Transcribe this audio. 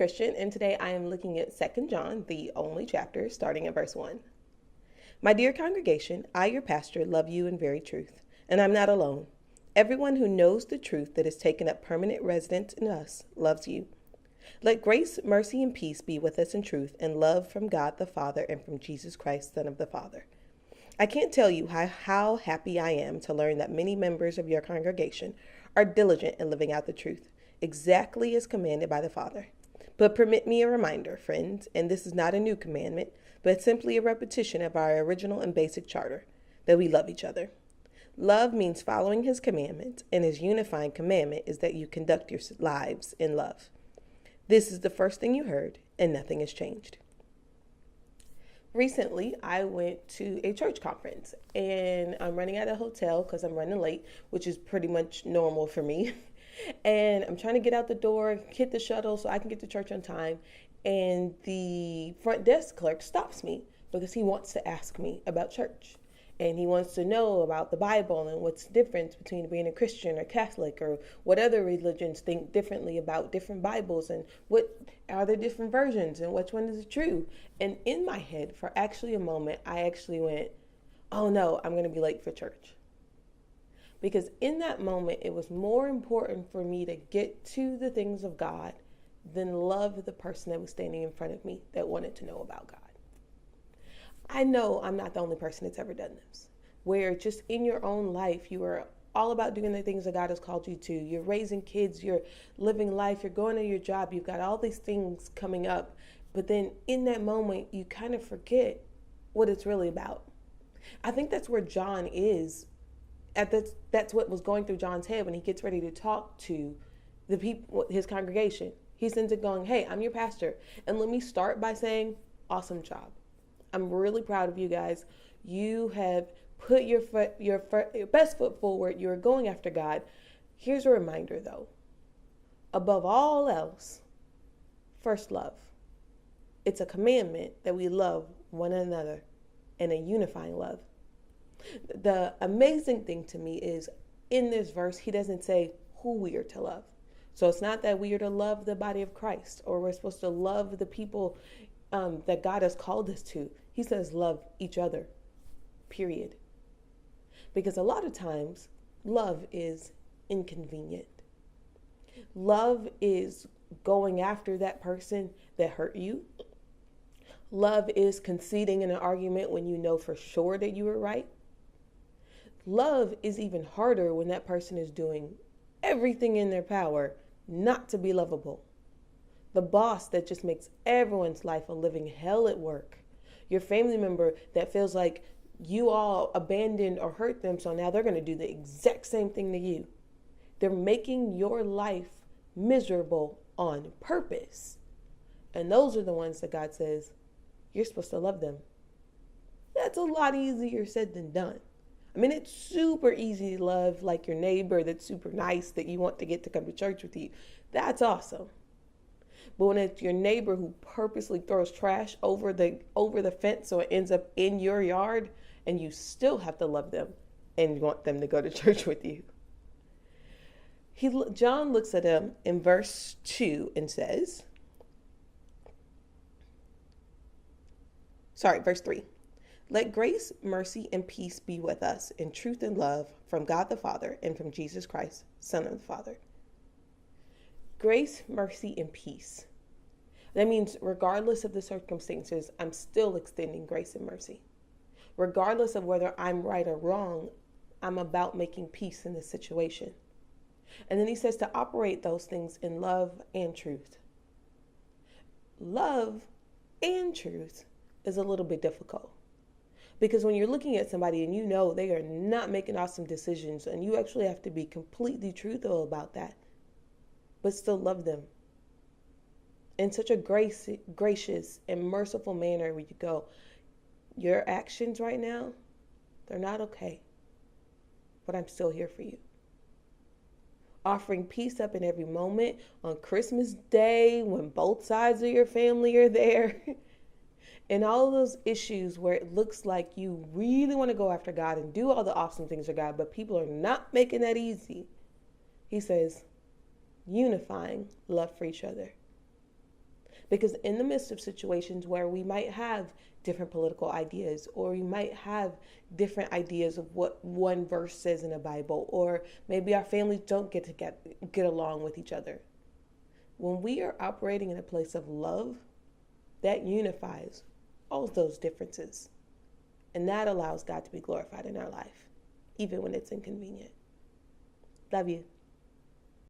Christian, and today I am looking at 2 John, the only chapter, starting at verse 1. My dear congregation, I, your pastor, love you in very truth, and I'm not alone. Everyone who knows the truth that has taken up permanent residence in us loves you. Let grace, mercy, and peace be with us in truth and love from God the Father and from Jesus Christ, Son of the Father. I can't tell you how happy I am to learn that many members of your congregation are diligent in living out the truth, exactly as commanded by the Father. But permit me a reminder, friends, and this is not a new commandment, but simply a repetition of our original and basic charter, that we love each other. Love means following his commandments, and his unifying commandment is that you conduct your lives in love. This is the first thing you heard, and nothing has changed. Recently, I went to a church conference, and I'm running at a hotel because I'm running late, which is pretty much normal for me. And I'm trying to get out the door, hit the shuttle so I can get to church on time. And the front desk clerk stops me because he wants to ask me about church. And he wants to know about the Bible and what's the difference between being a Christian or Catholic or what other religions think differently about different Bibles and what are the different versions and which one is true. And in my head, for actually a moment, I actually went, oh no, I'm going to be late for church. Because in that moment, it was more important for me to get to the things of God than love the person that was standing in front of me that wanted to know about God. I know I'm not the only person that's ever done this, where just in your own life, you are all about doing the things that God has called you to. You're raising kids, you're living life, you're going to your job, you've got all these things coming up. But then in that moment, you kind of forget what it's really about. I think that's where John is. That's what was going through John's head when he gets ready to talk to the people, his congregation. He's into going, hey, I'm your pastor. And let me start by saying, awesome job. I'm really proud of you guys. You have put your best foot forward. You're going after God. Here's a reminder, though. Above all else, first love. It's a commandment that we love one another in a unifying love. The amazing thing to me is in this verse, he doesn't say who we are to love. So it's not that we are to love the body of Christ or we're supposed to love the people that God has called us to. He says love each other, period. Because a lot of times love is inconvenient. Love is going after that person that hurt you. Love is conceding in an argument when you know for sure that you were right. Love is even harder when that person is doing everything in their power not to be lovable. The boss that just makes everyone's life a living hell at work. Your family member that feels like you all abandoned or hurt them, so now they're going to do the exact same thing to you. They're making your life miserable on purpose. And those are the ones that God says, you're supposed to love them. That's a lot easier said than done. I mean, it's super easy to love like your neighbor that's super nice that you want to get to come to church with you. That's awesome. But when it's your neighbor who purposely throws trash over the fence so it ends up in your yard and you still have to love them and want them to go to church with you. John looks at him in verse 2 and says, verse 3. Let grace, mercy, and peace be with us in truth and love from God the Father and from Jesus Christ, Son of the Father. Grace, mercy, and peace. That means regardless of the circumstances, I'm still extending grace and mercy. Regardless of whether I'm right or wrong, I'm about making peace in this situation. And then he says to operate those things in love and truth. Love and truth is a little bit difficult. Because when you're looking at somebody and you know they are not making awesome decisions and you actually have to be completely truthful about that, but still love them in such a gracious and merciful manner where you go, your actions right now, they're not okay, but I'm still here for you. Offering peace up in every moment on Christmas Day when both sides of your family are there. And all of those issues where it looks like you really want to go after God and do all the awesome things for God, but people are not making that easy. He says, unifying love for each other. Because in the midst of situations where we might have different political ideas, or we might have different ideas of what one verse says in the Bible, or maybe our families don't get along with each other. When we are operating in a place of love, that unifies all of those differences. And that allows God to be glorified in our life, even when it's inconvenient. Love you.